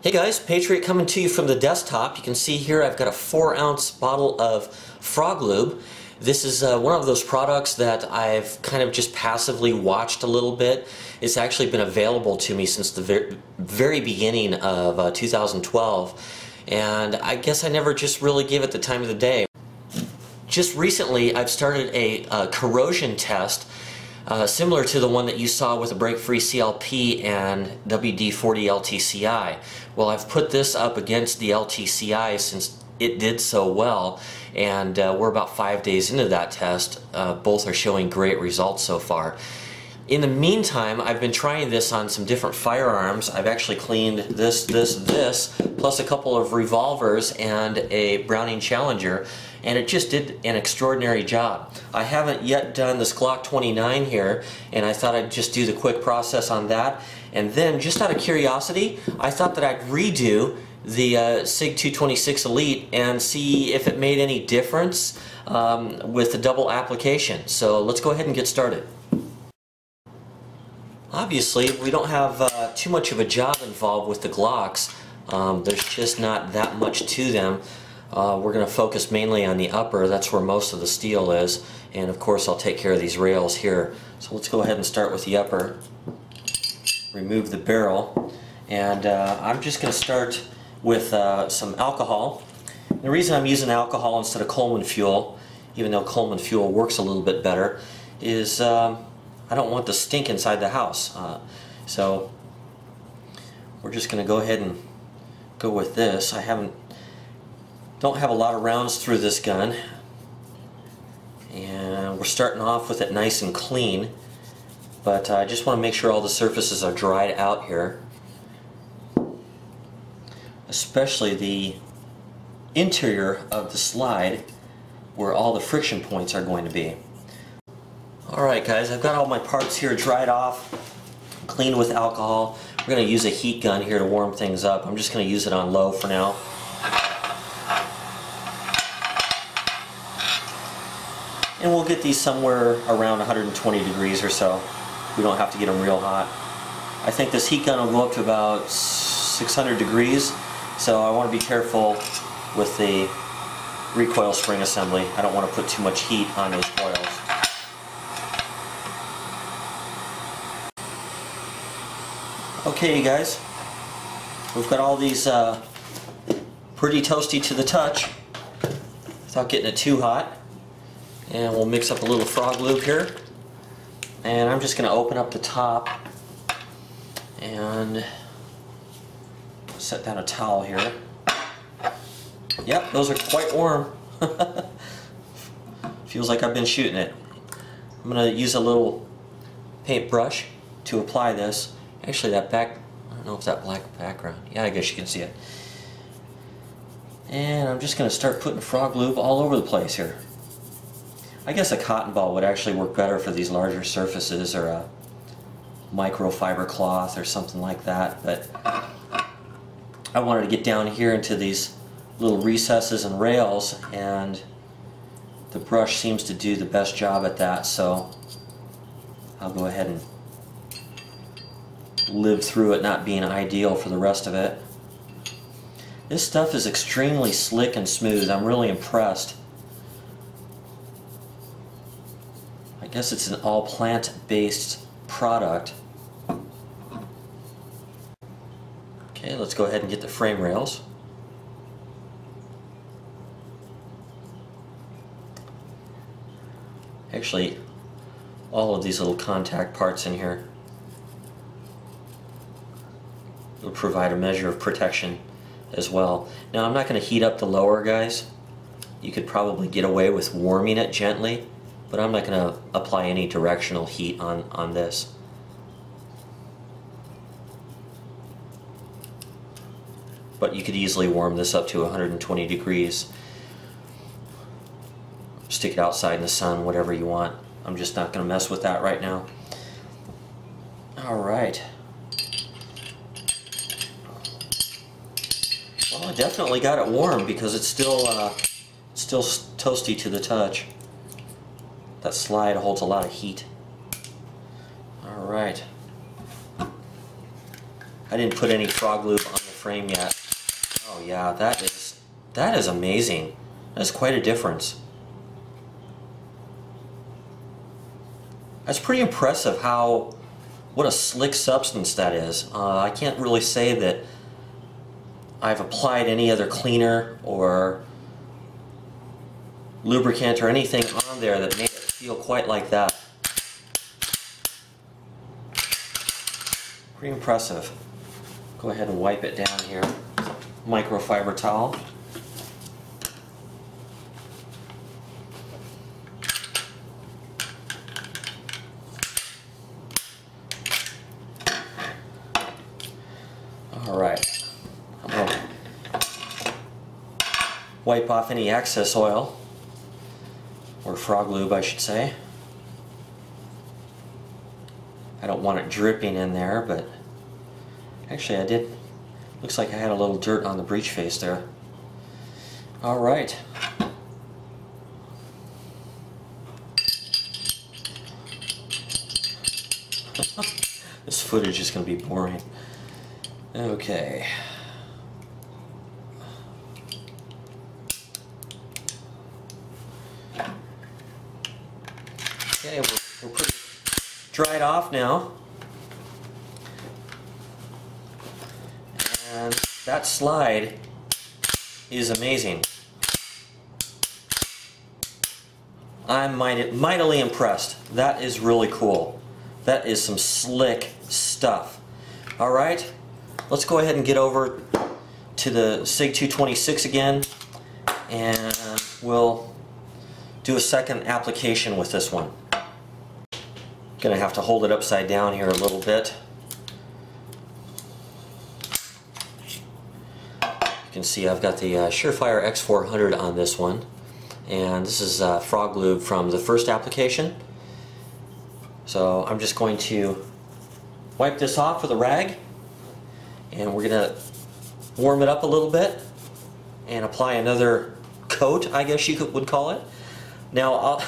Hey guys, Patriot coming to you from the desktop. You can see here I've got a 4-ounce bottle of Frog Lube. This is one of those products that I've kind of just passively watched a little bit. It's actually been available to me since the very beginning of 2012, and I guess I never just really gave it the time of the day. Just recently I've started a corrosion test similar to the one that you saw with a break-free CLP and WD-40 LTCI. Well, I've put this up against the LTCI since it did so well, and we're about 5 days into that test. Both are showing great results so far. In the meantime, I've been trying this on some different firearms. I've actually cleaned this, plus a couple of revolvers and a Browning Challenger, and it just did an extraordinary job. I haven't yet done this Glock 29 here, and I thought I'd just do the quick process on that. And then, just out of curiosity, I thought that I'd redo the SIG 226 Elite and see if it made any difference with the double application. So let's go ahead and get started. Obviously, we don't have too much of a job involved with the Glocks. There's just not that much to them. We're going to focus mainly on the upper. That's where most of the steel is, and of course I'll take care of these rails here. So let's go ahead and start with the upper. Remove the barrel, and I'm just going to start with some alcohol. The reason I'm using alcohol instead of Coleman fuel, even though Coleman fuel works a little bit better, is I don't want the stink inside the house. So we're just going to go ahead and go with this. Don't have a lot of rounds through this gun, and we're starting off with it nice and clean, but I just want to make sure all the surfaces are dried out here, especially the interior of the slide where all the friction points are going to be. Alright guys, I've got all my parts here dried off, cleaned with alcohol. We're going to use a heat gun here to warm things up. I'm just going to use it on low for now. And we'll get these somewhere around 120 degrees or so. We don't have to get them real hot. I think this heat gun will go up to about 600 degrees, so I want to be careful with the recoil spring assembly. I don't want to put too much heat on those coils. Okay, you guys, we've got all these pretty toasty to the touch without getting it too hot. And we'll mix up a little Frog Lube here, and I'm just going to open up the top and set down a towel here. Yep, those are quite warm. Feels like I've been shooting it. I'm going to use a little paintbrush to apply this. Actually, that back, I don't know if that black background, yeah, I guess you can see it. And I'm just going to start putting Frog Lube all over the place here. I guess a cotton ball would actually work better for these larger surfaces, or a microfiber cloth or something like that, but I wanted to get down here into these little recesses and rails, and the brush seems to do the best job at that, so I'll go ahead and live through it not being ideal for the rest of it. This stuff is extremely slick and smooth. I'm really impressed. I guess it's an all plant-based product. Okay, let's go ahead and get the frame rails. Actually, all of these little contact parts in here will provide a measure of protection as well. Now, I'm not going to heat up the lower, guys. You could probably get away with warming it gently, but I'm not going to apply any directional heat on this. But you could easily warm this up to 120 degrees. Stick it outside in the sun, whatever you want. I'm just not going to mess with that right now. Alright. Well, I definitely got it warm because it's still toasty to the touch. That slide holds a lot of heat. Alright. I didn't put any Frog Lube on the frame yet. Oh yeah, that is amazing. That's quite a difference. That's pretty impressive what a slick substance that is. I can't really say that I've applied any other cleaner or lubricant or anything on there that made it feel quite like that. Pretty impressive. Go ahead and wipe it down here. Microfiber towel. Alright, I'm going to wipe off any excess oil, or frog lube I should say. I don't want it dripping in there, but actually I did. Looks like I had a little dirt on the breech face there. Alright. This footage is going to be boring. Okay. Okay, we're pretty dried off now. And that slide is amazing. I'm mightily impressed. That is really cool. That is some slick stuff. Alright. Let's go ahead and get over to the SIG 226 again, and we'll do a second application with this one. Gonna have to hold it upside down here a little bit. You can see I've got the Surefire X400 on this one, and this is frog lube from the first application. So I'm just going to wipe this off with a rag. And we're going to warm it up a little bit and apply another coat, I guess you would call it. Now,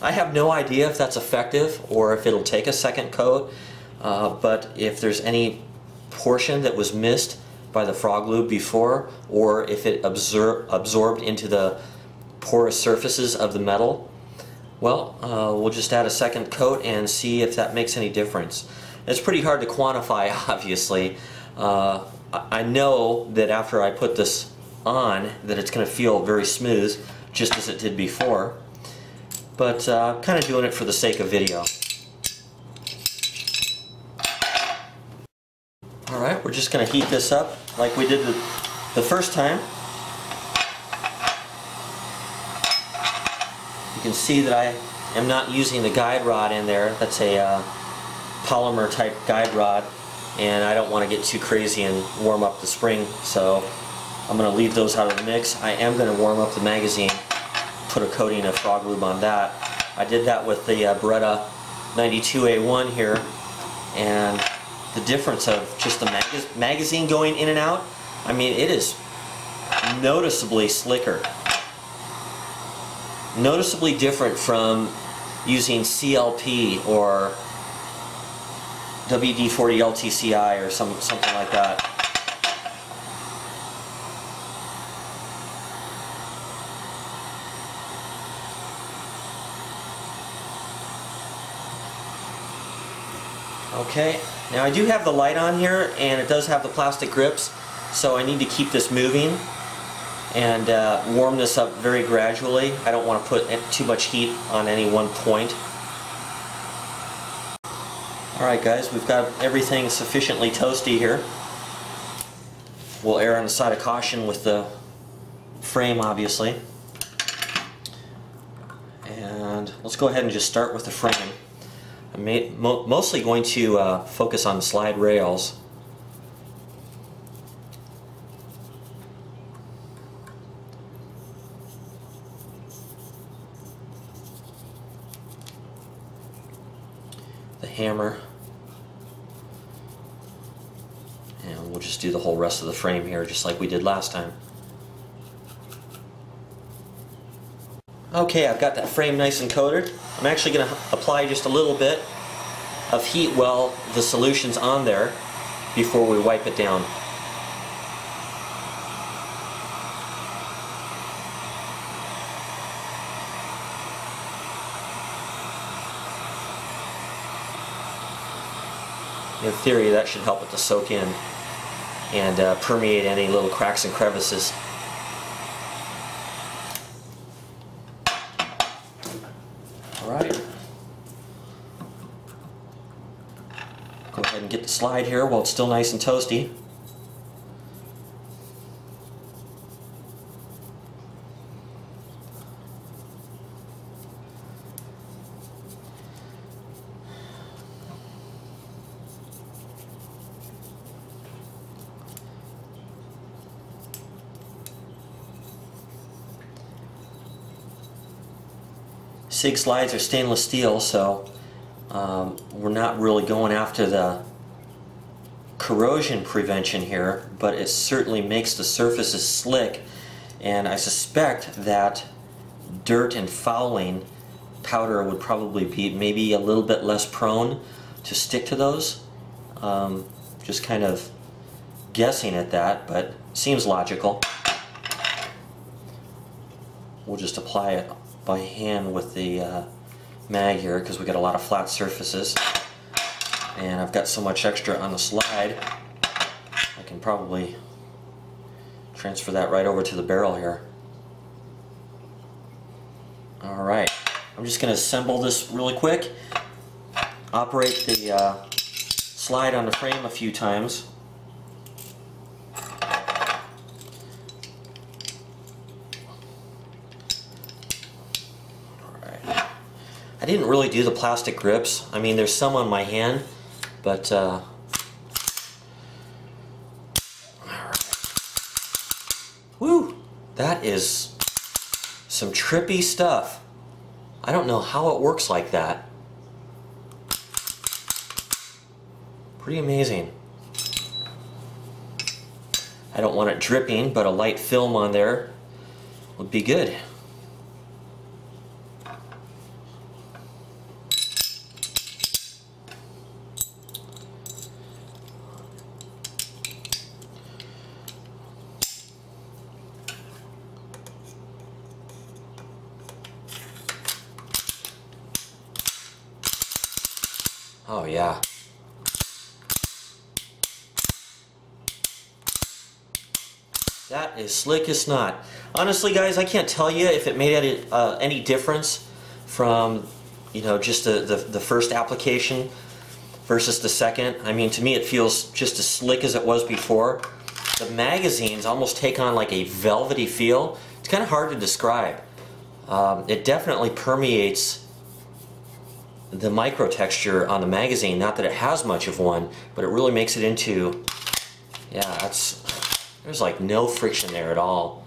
I have no idea if that's effective or if it'll take a second coat, but if there's any portion that was missed by the frog lube before, or if it absorbed into the porous surfaces of the metal, well, we'll just add a second coat and see if that makes any difference. It's pretty hard to quantify, obviously. I know that after I put this on that it's going to feel very smooth, just as it did before, but kind of doing it for the sake of video. Alright, we're just going to heat this up like we did the first time. You can see that I am not using the guide rod in there. That's a polymer type guide rod, and I don't want to get too crazy and warm up the spring, so I'm going to leave those out of the mix. I am going to warm up the magazine, put a coating of frog lube on that. I did that with the Beretta 92A1 here, and the difference of just the magazine going in and out, I mean, it is noticeably slicker. Noticeably different from using CLP or WD-40 LTCI or something like that. Okay, now I do have the light on here, and it does have the plastic grips, so I need to keep this moving and warm this up very gradually. I don't want to put too much heat on any one point. Alright guys, we've got everything sufficiently toasty here. We'll err on the side of caution with the frame, obviously. And let's go ahead and just start with the frame. I'm mostly going to focus on the slide rails. The hammer, and we'll just do the whole rest of the frame here just like we did last time. Okay, I've got that frame nice and coated. I'm actually going to apply just a little bit of heat while the solution's on there before we wipe it down. In theory, that should help it to soak in and permeate any little cracks and crevices. Alright. Go ahead and get the slide here while it's still nice and toasty. SIG slides are stainless steel, so we're not really going after the corrosion prevention here, but it certainly makes the surfaces slick, and I suspect that dirt and fouling powder would probably be maybe a little bit less prone to stick to those. Just kind of guessing at that, but seems logical. We'll just apply it by hand with the mag here because we got a lot of flat surfaces, and I've got so much extra on the slide I can probably transfer that right over to the barrel here. Alright, I'm just going to assemble this really quick, operate the slide on the frame a few times. I didn't really do the plastic grips. I mean, there's some on my hand, but alright. Woo! That is some trippy stuff. I don't know how it works like that. Pretty amazing. I don't want it dripping, but a light film on there would be good. Oh yeah. That is slick as snot. Honestly, guys, I can't tell you if it made any difference from, you know, just the first application versus the second. I mean, to me it feels just as slick as it was before. The magazines almost take on like a velvety feel. It's kind of hard to describe. It definitely permeates the micro texture on the magazine. Not that it has much of one, but it really makes it into, yeah, there's like no friction there at all.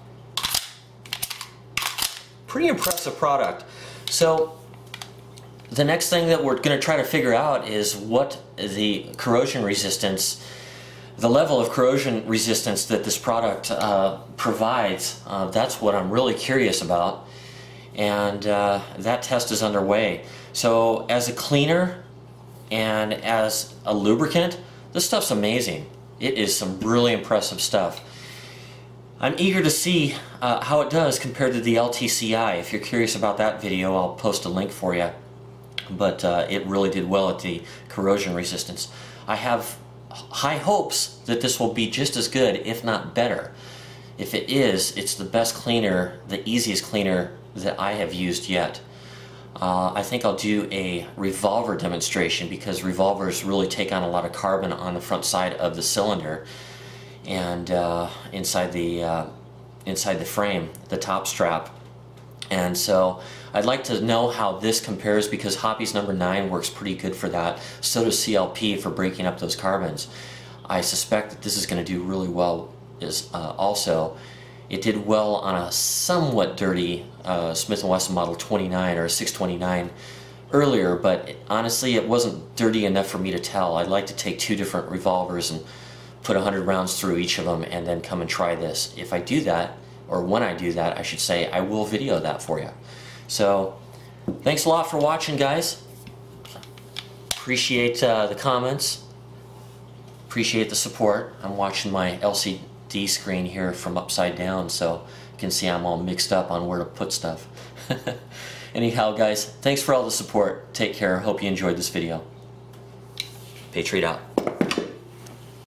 Pretty impressive product. So the next thing that we're going to try to figure out is what the corrosion resistance, the level of corrosion resistance that this product provides. That's what I'm really curious about, and that test is underway. So as a cleaner and as a lubricant, this stuff's amazing. It is some really impressive stuff. I'm eager to see how it does compared to the LTCI. If you're curious about that video, I'll post a link for you. But it really did well at the corrosion resistance. I have high hopes that this will be just as good, if not better. If it is, it's the best cleaner, the easiest cleaner that I have used yet. I think I'll do a revolver demonstration because revolvers really take on a lot of carbon on the front side of the cylinder and inside the frame, the top strap. And so I'd like to know how this compares because Hoppe's number 9 works pretty good for that. So does CLP for breaking up those carbons. I suspect that this is going to do really well also. It did well on a somewhat dirty Smith & Wesson Model 29 or 629 earlier, but honestly it wasn't dirty enough for me to tell. I'd like to take 2 different revolvers and put 100 rounds through each of them and then come and try this. If I do that, or when I do that, I should say, I will video that for you. So, thanks a lot for watching, guys. Appreciate the comments. Appreciate the support. I'm watching my LCD screen here from upside down, so you can see I'm all mixed up on where to put stuff. Anyhow, guys, thanks for all the support. Take care. Hope you enjoyed this video. Patriot out.